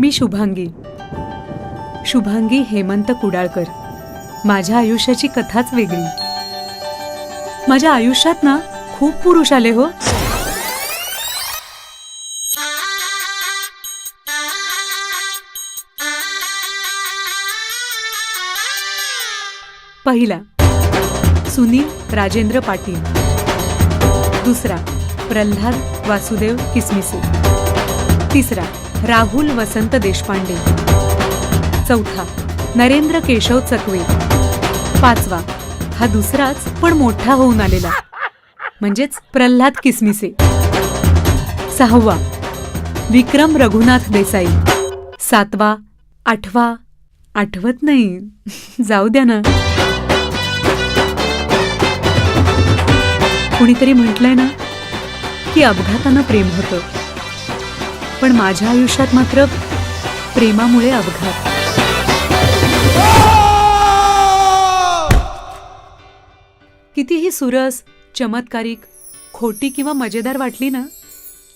मी शुभांगी शुभांगी हेमंत कुडाळकर. माझ्या आयुष्याची कथाच वेगळी. माझ्या आयुष्यात ना खूप पुरुष आले हो. पहिला सुनील राजेंद्र पाटील. दुसरा प्रल्हाद वासुदेव किसमिसे. तिसरा राहुल वसंत देशपांडे. चौथा नरेंद्र केशव चकवे. पाचवा हा दुसराच पण मोठा होऊन आलेला म्हणजेच प्रल्हाद किसमिसे. सहावा विक्रम रघुनाथ देसाई. सातवा आठवा आठवत नाही, जाऊ द्या ना. कुणीतरी म्हटलंय ना की अपघातानं प्रेम होतं, पण माझ्या आयुष्यात मात्र प्रेमामुळे अपघात. कितीही सुरस, चमत्कारिक, खोटी किंवा मजेदार वाटली ना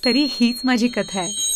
तरी हीच माझी कथा आहे.